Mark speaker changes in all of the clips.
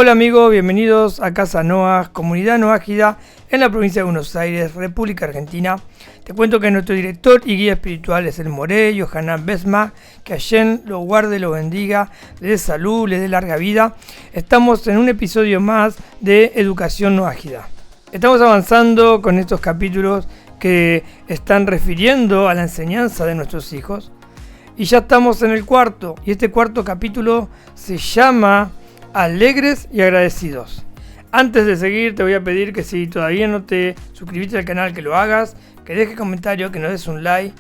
Speaker 1: Hola amigos, bienvenidos a Casa Noaj, comunidad noágida en la provincia de Buenos Aires, República Argentina. Te cuento que nuestro director y guía espiritual es el Moré, Yohanan Besma, que Hashem lo guarde, lo bendiga, le dé salud, le dé larga vida. Estamos en un episodio más de Educación Noágida. Estamos avanzando con estos capítulos que están refiriendo a la enseñanza de nuestros hijos. Y ya estamos en el cuarto, y este cuarto capítulo se llama Alegres y Agradecidos. Antes de seguir te voy a pedir que si todavía no te suscribiste al canal, que lo hagas, que dejes comentario, que nos des un like,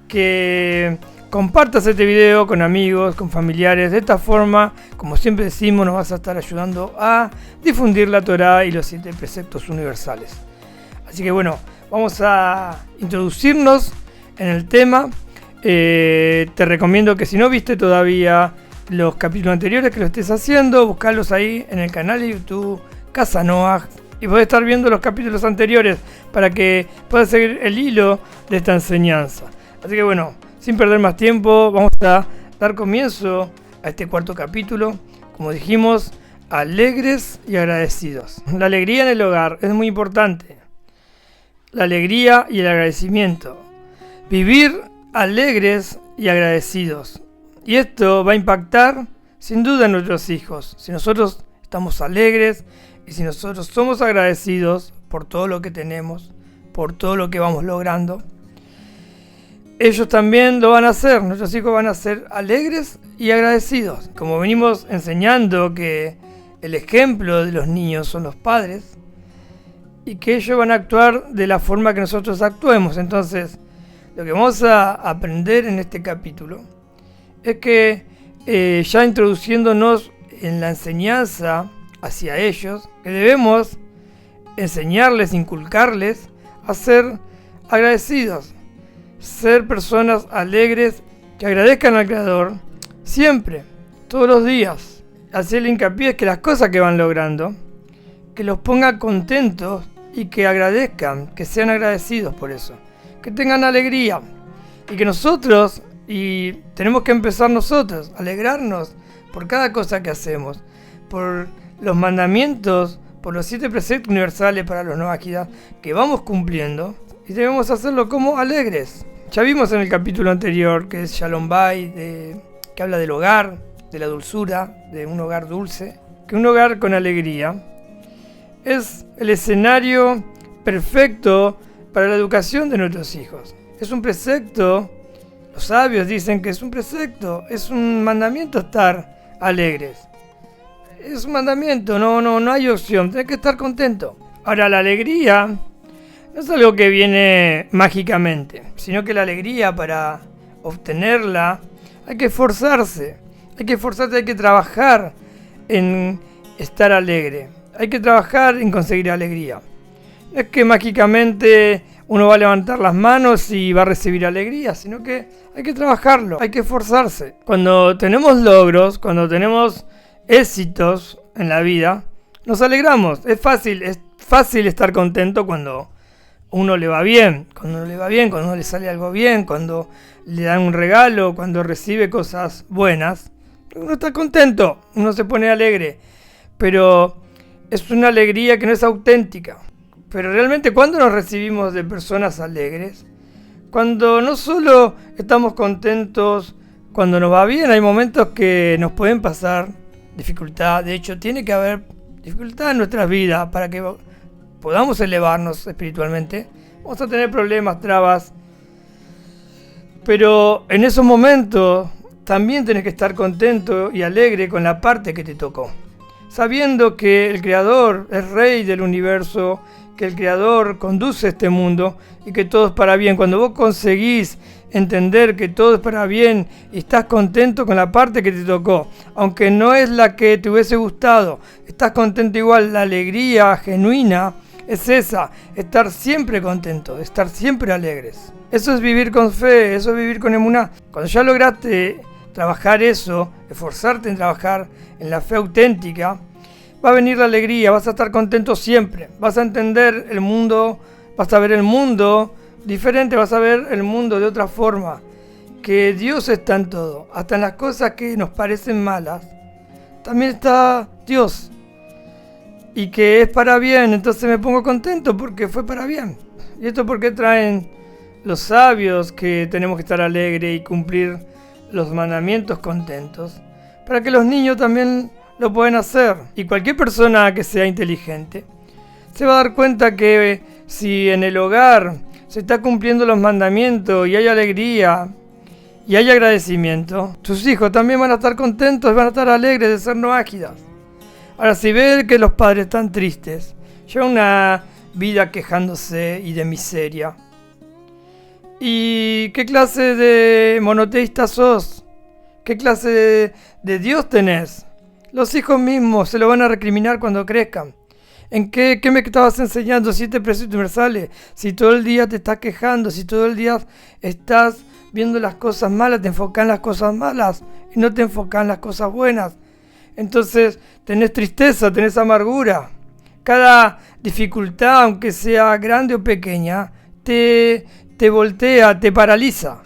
Speaker 1: que compartas este video con amigos, con familiares. De esta forma, como siempre decimos, nos vas a estar ayudando a difundir la Torá y los 7 preceptos universales. Así que bueno, vamos a introducirnos en el tema. Te recomiendo que si no viste todavía los capítulos anteriores, que lo estés haciendo, buscarlos ahí en el canal de YouTube Casa Noaj y podés estar viendo los capítulos anteriores para que puedas seguir el hilo de esta enseñanza. Así que bueno, sin perder más tiempo, vamos a dar comienzo a este cuarto capítulo. Como dijimos, alegres y agradecidos. La alegría en el hogar es muy importante. La alegría y el agradecimiento. Vivir alegres y agradecidos. Y esto va a impactar sin duda en nuestros hijos. Si nosotros estamos alegres y si nosotros somos agradecidos por todo lo que tenemos, por todo lo que vamos logrando, ellos también lo van a hacer. Nuestros hijos van a ser alegres y agradecidos. Como venimos enseñando que el ejemplo de los niños son los padres y que ellos van a actuar de la forma que nosotros actuemos. Entonces, lo que vamos a aprender en este capítulo es que ya introduciéndonos en la enseñanza hacia ellos, que debemos enseñarles, inculcarles a ser agradecidos, ser personas alegres que agradezcan al Creador siempre, todos los días. Hacerle hincapié es que las cosas que van logrando, que los ponga contentos y que agradezcan, que sean agradecidos por eso, que tengan alegría y que nosotros... Y tenemos que empezar nosotros, alegrarnos por cada cosa que hacemos, por los mandamientos, por los 7 preceptos universales para los noágidas que vamos cumpliendo, y debemos hacerlo como alegres. Ya vimos en el capítulo anterior, que es Shalom Bay, que habla del hogar, de la dulzura, de un hogar dulce, que un hogar con alegría es el escenario perfecto para la educación de nuestros hijos. Es un precepto. Los sabios dicen que es un precepto, es un mandamiento estar alegres. Es un mandamiento, no hay opción, tenés que estar contento. Ahora, la alegría no es algo que viene mágicamente, sino que la alegría, para obtenerla, hay que esforzarse, hay que trabajar en estar alegre, hay que trabajar en conseguir alegría. No es que mágicamente uno va a levantar las manos y va a recibir alegría, sino que hay que trabajarlo, hay que esforzarse. Cuando tenemos logros, cuando tenemos éxitos en la vida, nos alegramos. Es fácil estar contento cuando uno le va bien, cuando uno le sale algo bien, cuando le dan un regalo, cuando recibe cosas buenas. Uno está contento, uno se pone alegre, pero es una alegría que no es auténtica. Pero realmente, ¿cuándo nos recibimos de personas alegres? Cuando no solo estamos contentos cuando nos va bien, hay momentos que nos pueden pasar dificultad. De hecho, tiene que haber dificultad en nuestras vidas para que podamos elevarnos espiritualmente. Vamos a tener problemas, trabas. Pero en esos momentos también tenés que estar contento y alegre con la parte que te tocó. Sabiendo que el Creador es Rey del universo, que el Creador conduce este mundo y que todo es para bien. Cuando vos conseguís entender que todo es para bien y estás contento con la parte que te tocó, aunque no es la que te hubiese gustado, estás contento igual, la alegría genuina es esa, estar siempre contento, estar siempre alegres. Eso es vivir con fe, eso es vivir con emuná. Cuando ya lograste trabajar eso, esforzarte en trabajar en la fe auténtica, va a venir la alegría, vas a estar contento siempre, vas a entender el mundo, vas a ver el mundo diferente, vas a ver el mundo de otra forma, que Dios está en todo, hasta en las cosas que nos parecen malas, también está Dios, y que es para bien, entonces me pongo contento porque fue para bien. ¿Y esto por qué traen los sabios que tenemos que estar alegres y cumplir los mandamientos contentos? Para que los niños también lo puedan hacer. Y cualquier persona que sea inteligente se va a dar cuenta que si en el hogar se está cumpliendo los mandamientos y hay alegría y hay agradecimiento, tus hijos también van a estar contentos, van a estar alegres de ser noágidas. Ahora, si ven que los padres están tristes, llevan una vida quejándose y de miseria, ¿y qué clase de monoteísta sos? ¿Qué clase de Dios tenés? Los hijos mismos se lo van a recriminar cuando crezcan. ¿En qué me estabas enseñando? 7 preceptos universales. Si todo el día te estás quejando, si todo el día estás viendo las cosas malas, te enfocás en las cosas malas y no te enfocás en las cosas buenas. Entonces tenés tristeza, tenés amargura. Cada dificultad, aunque sea grande o pequeña, te voltea, te paraliza.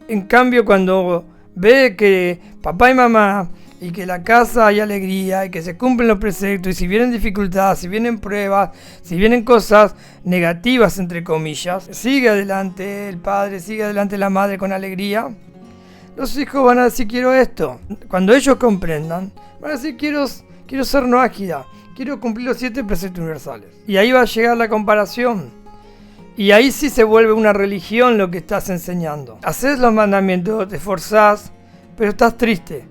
Speaker 1: En cambio, cuando ve que papá y mamá y que la casa hay alegría y que se cumplen los preceptos, y si vienen dificultades, si vienen pruebas, si vienen cosas negativas entre comillas, sigue adelante el padre, sigue adelante la madre con alegría, los hijos van a decir quiero esto. Cuando ellos comprendan, van a decir quiero ser noágida, quiero cumplir los 7 preceptos universales. Y ahí va a llegar la comparación. Y ahí sí se vuelve una religión lo que estás enseñando. Haces los mandamientos, te esforzás, pero estás triste.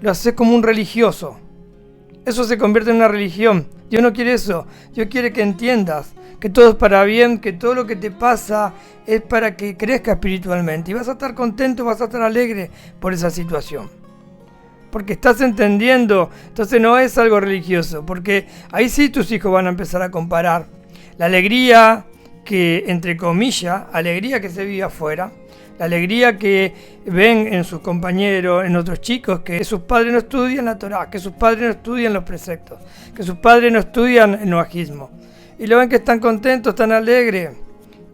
Speaker 1: Lo haces como un religioso. Eso se convierte en una religión. Dios no quiere eso. Dios quiere que entiendas que todo es para bien, que todo lo que te pasa es para que crezca espiritualmente. Y vas a estar contento, vas a estar alegre por esa situación. Porque estás entendiendo. Entonces no es algo religioso. Porque ahí sí tus hijos van a empezar a comparar la alegría que, entre comillas, alegría que se vive afuera, la alegría que ven en sus compañeros, en otros chicos, que sus padres no estudian la Torá, que sus padres no estudian los preceptos, que sus padres no estudian el noajismo. Y lo ven que están contentos, están alegres,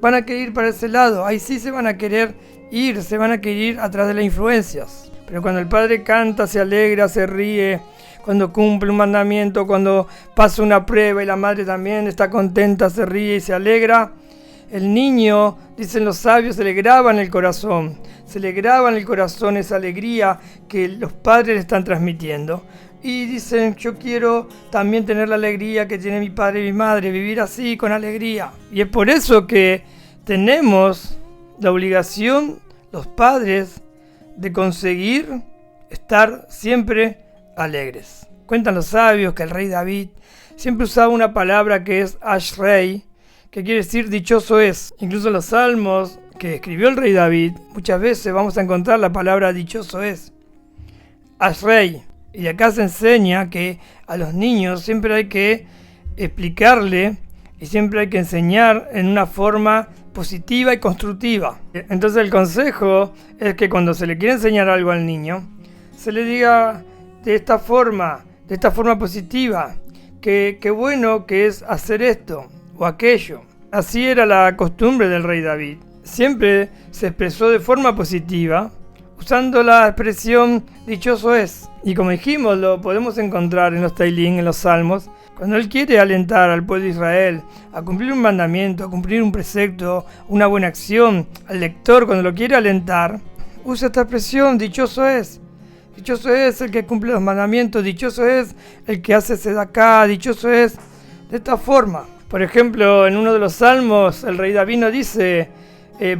Speaker 1: van a querer ir para ese lado, ahí sí se van a querer ir, se van a querer ir atrás de las influencias. Pero cuando el padre canta, se alegra, se ríe, cuando cumple un mandamiento, cuando pasa una prueba y la madre también está contenta, se ríe y se alegra, el niño, dicen los sabios, se le graba en el corazón. Se le graba en el corazón esa alegría que los padres le están transmitiendo. Y dicen, yo quiero también tener la alegría que tiene mi padre y mi madre, vivir así, con alegría. Y es por eso que tenemos la obligación, los padres, de conseguir estar siempre alegres. Cuentan los sabios que el rey David siempre usaba una palabra que es Ashrei, que quiere decir dichoso es. Incluso en los salmos que escribió el rey David, muchas veces vamos a encontrar la palabra dichoso es. Ashrei. Y de acá se enseña que a los niños siempre hay que explicarle y siempre hay que enseñar en una forma positiva y constructiva. Entonces el consejo es que cuando se le quiere enseñar algo al niño, se le diga de esta forma positiva, que bueno que es hacer esto o aquello. Así era la costumbre del rey David. Siempre se expresó de forma positiva, usando la expresión dichoso es. Y como dijimos, lo podemos encontrar en los Teilín, en los Salmos, cuando él quiere alentar al pueblo de Israel a cumplir un mandamiento, a cumplir un precepto, una buena acción, al lector cuando lo quiere alentar, usa esta expresión, dichoso es. Dichoso es el que cumple los mandamientos, dichoso es el que hace sedaká, dichoso es de esta forma. Por ejemplo, en uno de los salmos, el rey David no dice,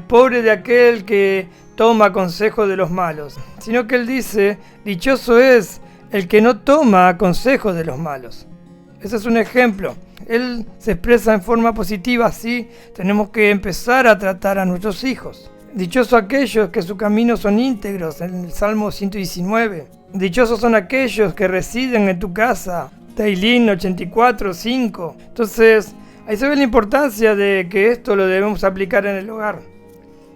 Speaker 1: pobre de aquel que toma consejo de los malos, sino que él dice, dichoso es el que no toma consejo de los malos. Ese es un ejemplo. Él se expresa en forma positiva, así tenemos que empezar a tratar a nuestros hijos. Dichosos aquellos que sus caminos son íntegros, en el Salmo 119. Dichosos son aquellos que residen en tu casa, Teilín 84:5. Entonces, ahí se ve la importancia de que esto lo debemos aplicar en el hogar.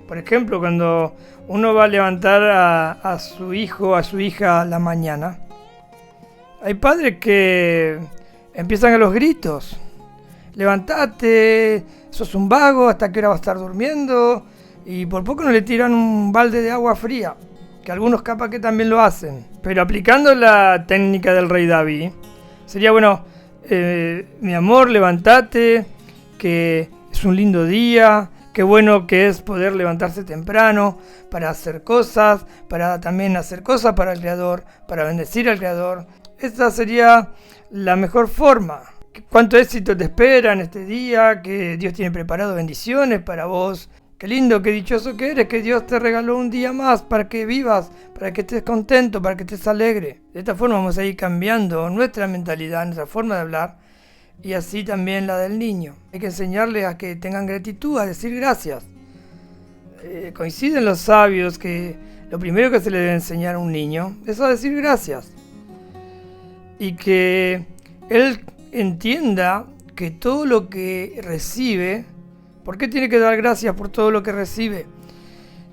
Speaker 1: Por ejemplo, cuando uno va a levantar a su hijo, a su hija a la mañana, hay padres que empiezan a los gritos. Levantate, sos un vago, ¿hasta qué hora vas a estar durmiendo? Y por poco no le tiran un balde de agua fría, que algunos capaz que también lo hacen. Pero aplicando la técnica del rey David, Sería bueno, mi amor, levántate, que es un lindo día, qué bueno que es poder levantarse temprano para hacer cosas, para también hacer cosas para el Creador, para bendecir al Creador. Esta sería la mejor forma. Cuánto éxito te espera en este día, que Dios tiene preparado bendiciones para vos. Qué lindo, qué dichoso que eres, que Dios te regaló un día más para que vivas, para que estés contento, para que estés alegre. De esta forma vamos a ir cambiando nuestra mentalidad, nuestra forma de hablar, y así también la del niño. Hay que enseñarles a que tengan gratitud, a decir gracias. Coinciden los sabios que lo primero que se le debe enseñar a un niño es a decir gracias. Y que él entienda que todo lo que recibe, ¿por qué tiene que dar gracias por todo lo que recibe?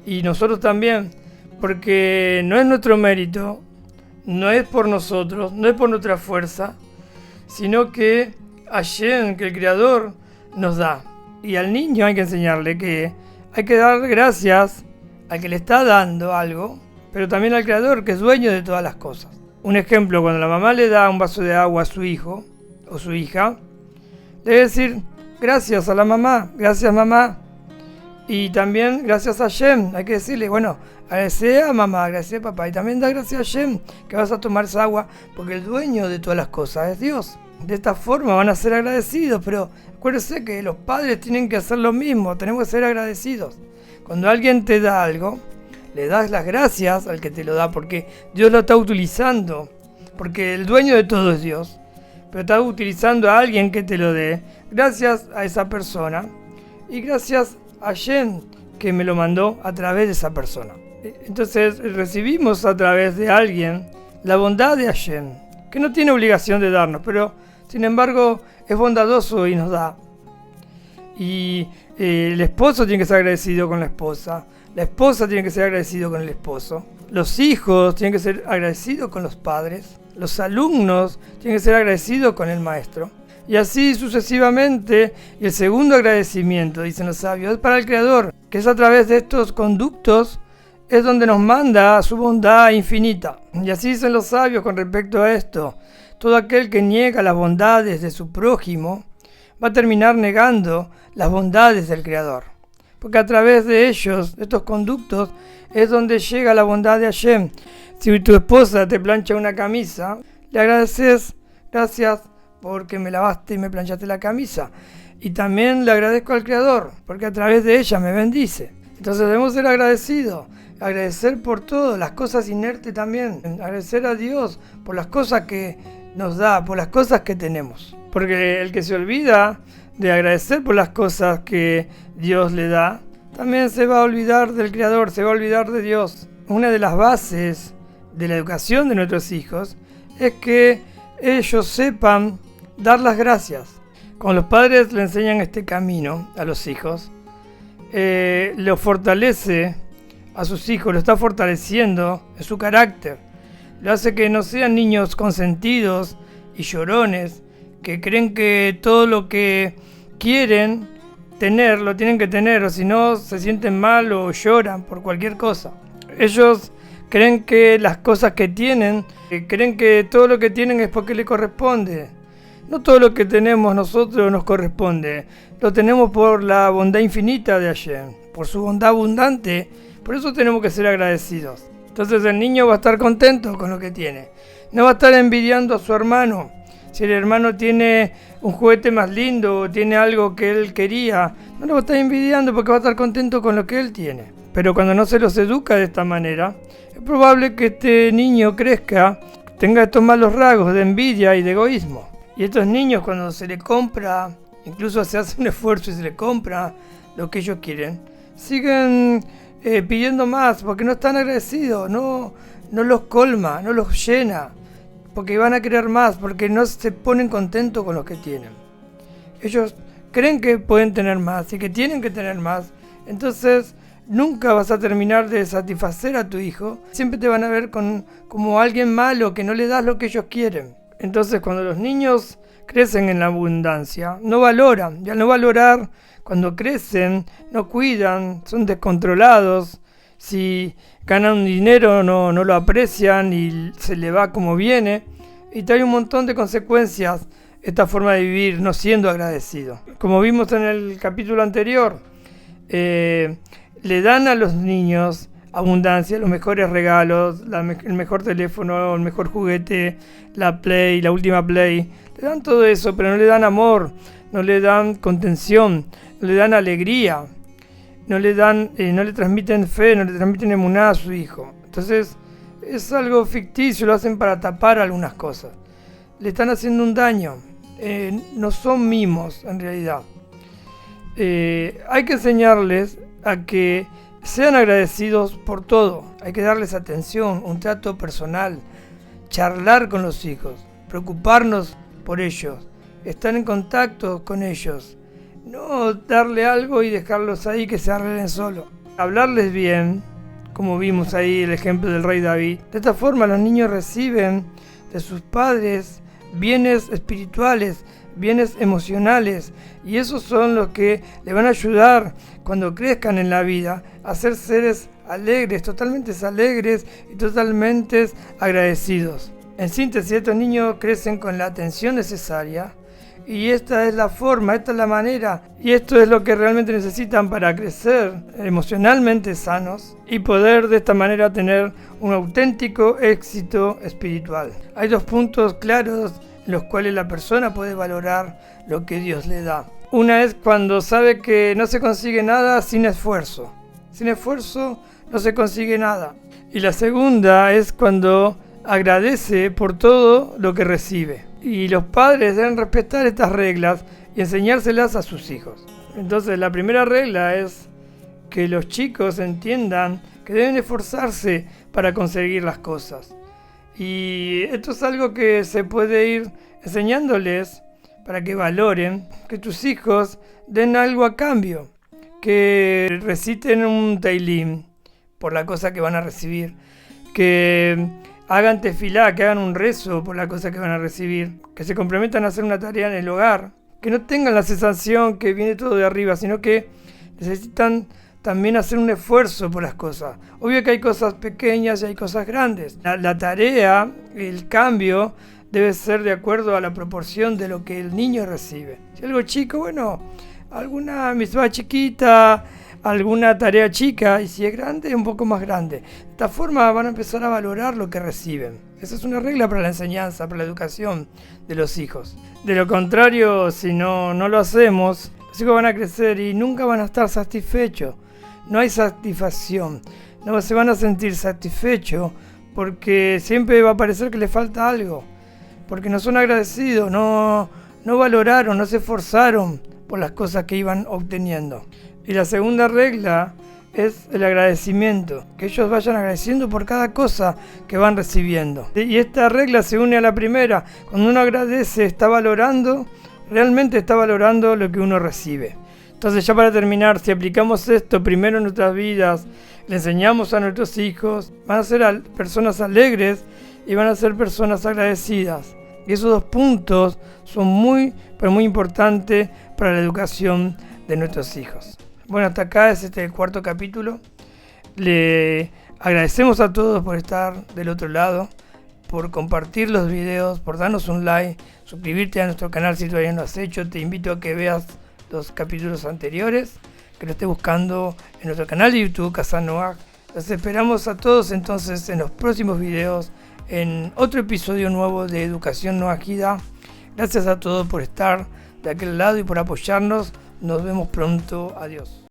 Speaker 1: Y nosotros también, porque no es nuestro mérito, no es por nosotros, no es por nuestra fuerza, sino que Hashem, que el Creador, nos da. Y al niño hay que enseñarle que hay que dar gracias al que le está dando algo, pero también al Creador, que es dueño de todas las cosas. Un ejemplo, cuando la mamá le da un vaso de agua a su hijo o su hija, debe decir gracias a la mamá, gracias mamá. Y también gracias a Hashem, hay que decirle, bueno, agradecer a mamá, agradecer a papá. Y también da gracias a Hashem que vas a tomar esa agua, porque el dueño de todas las cosas es Dios. De esta forma van a ser agradecidos, pero acuérdense que los padres tienen que hacer lo mismo, tenemos que ser agradecidos. Cuando alguien te da algo, le das las gracias al que te lo da, porque Dios lo está utilizando, porque el dueño de todo es Dios, pero está utilizando a alguien que te lo dé. Gracias a esa persona y gracias a Hashem que me lo mandó a través de esa persona. Entonces recibimos a través de alguien la bondad de Hashem, que no tiene obligación de darnos, pero sin embargo es bondadoso y nos da. Y el esposo tiene que ser agradecido con la esposa tiene que ser agradecido con el esposo, los hijos tienen que ser agradecidos con los padres, los alumnos tienen que ser agradecidos con el maestro, y así sucesivamente. Y el segundo agradecimiento, dicen los sabios, es para el Creador, que es a través de estos conductos es donde nos manda su bondad infinita. Y así dicen los sabios con respecto a esto: todo aquel que niega las bondades de su prójimo va a terminar negando las bondades del Creador, porque a través de ellos, de estos conductos, es donde llega la bondad de Hashem. Si tu esposa te plancha una camisa, le agradeces, gracias porque me lavaste y me planchaste la camisa. Y también le agradezco al Creador, porque a través de ella me bendice. Entonces debemos ser agradecidos, agradecer por todo, las cosas inertes también, agradecer a Dios por las cosas que nos da, por las cosas que tenemos. Porque el que se olvida de agradecer por las cosas que Dios le da, también se va a olvidar del Creador, se va a olvidar de Dios. Una de las bases de la educación de nuestros hijos es que ellos sepan dar las gracias. Cuando los padres le enseñan este camino a los hijos, lo fortalece a sus hijos, lo está fortaleciendo en su carácter. Lo hace que no sean niños consentidos y llorones, que creen que todo lo que quieren tener, lo tienen que tener, o si no se sienten mal o lloran por cualquier cosa. Ellos creen que las cosas que tienen, creen que todo lo que tienen es porque les corresponde. No todo lo que tenemos nosotros nos corresponde, lo tenemos por la bondad infinita de Hashem, por su bondad abundante, por eso tenemos que ser agradecidos. Entonces el niño va a estar contento con lo que tiene, no va a estar envidiando a su hermano. Si el hermano tiene un juguete más lindo o tiene algo que él quería, no lo va a estar envidiando porque va a estar contento con lo que él tiene. Pero cuando no se los educa de esta manera, es probable que este niño crezca, tenga estos malos rasgos de envidia y de egoísmo. Y estos niños, cuando se le compra, incluso se hace un esfuerzo y se le compra lo que ellos quieren, siguen pidiendo más porque no están agradecidos, no los colma, no los llena, porque van a querer más, porque no se ponen contentos con lo que tienen. Ellos creen que pueden tener más y que tienen que tener más, entonces nunca vas a terminar de satisfacer a tu hijo, siempre te van a ver como alguien malo, que no le das lo que ellos quieren. Entonces cuando los niños crecen en la abundancia, no valoran, y al no valorar, cuando crecen, no cuidan, son descontrolados, si ganan dinero no lo aprecian y se le va como viene, y trae un montón de consecuencias esta forma de vivir no siendo agradecido. Como vimos en el capítulo anterior, le dan a los niños abundancia, los mejores regalos, el mejor teléfono, el mejor juguete, la Play, la última Play. Le dan todo eso, pero no le dan amor, no le dan contención, no le dan alegría, no le transmiten fe, no le transmiten emuná a su hijo. Entonces es algo ficticio, lo hacen para tapar algunas cosas. Le están haciendo un daño, no son mimos en realidad. Hay que enseñarles a que sean agradecidos por todo, hay que darles atención, un trato personal, charlar con los hijos, preocuparnos por ellos, estar en contacto con ellos, no darle algo y dejarlos ahí que se arreglen solos. Hablarles bien, como vimos ahí el ejemplo del rey David. De esta forma los niños reciben de sus padres bienes espirituales, bienes emocionales, y esos son los que le van a ayudar cuando crezcan en la vida a ser seres alegres y totalmente agradecidos. En síntesis, estos niños crecen con la atención necesaria, y esta es la forma, esta es la manera, y esto es lo que realmente necesitan para crecer emocionalmente sanos y poder de esta manera tener un auténtico éxito espiritual. Hay dos puntos claros en los cuales la persona puede valorar lo que Dios le da. Una es cuando sabe que no se consigue nada sin esfuerzo. Sin esfuerzo no se consigue nada. Y la segunda es cuando agradece por todo lo que recibe. Y los padres deben respetar estas reglas y enseñárselas a sus hijos. Entonces la primera regla es que los chicos entiendan que deben esforzarse para conseguir las cosas. Y esto es algo que se puede ir enseñándoles para que valoren, que tus hijos den algo a cambio, que reciten un Teilim por la cosa que van a recibir, que hagan tefilá, que hagan un rezo por la cosa que van a recibir, que se comprometan a hacer una tarea en el hogar, que no tengan la sensación que viene todo de arriba, sino que necesitan también hacer un esfuerzo por las cosas. Obvio que hay cosas pequeñas y hay cosas grandes. La tarea, el cambio, debe ser de acuerdo a la proporción de lo que el niño recibe. Si algo chico, bueno, alguna mitzvah chiquita, alguna tarea chica, y si es grande, un poco más grande. De esta forma van a empezar a valorar lo que reciben. Esa es una regla para la enseñanza, para la educación de los hijos. De lo contrario, si no lo hacemos, los hijos van a crecer y nunca van a estar satisfechos. No hay satisfacción, no se van a sentir satisfechos porque siempre va a parecer que les falta algo, porque no son agradecidos, no valoraron, no se esforzaron por las cosas que iban obteniendo. Y la segunda regla es el agradecimiento, que ellos vayan agradeciendo por cada cosa que van recibiendo. Y esta regla se une a la primera. Cuando uno agradece, realmente está valorando lo que uno recibe. Entonces, ya para terminar, si aplicamos esto primero en nuestras vidas, le enseñamos a nuestros hijos, van a ser personas alegres y van a ser personas agradecidas. Y esos dos puntos son muy, pero muy importantes para la educación de nuestros hijos. Bueno, hasta acá es el cuarto capítulo. Le agradecemos a todos por estar del otro lado, por compartir los videos, por darnos un like, suscribirte a nuestro canal si todavía no lo has hecho. Te invito a que veas los capítulos anteriores, que lo estés buscando en nuestro canal de YouTube, Casa Noach. Los esperamos a todos entonces en los próximos videos, en otro episodio nuevo de Educación Noachida. Gracias a todos por estar de aquel lado y por apoyarnos. Nos vemos pronto. Adiós.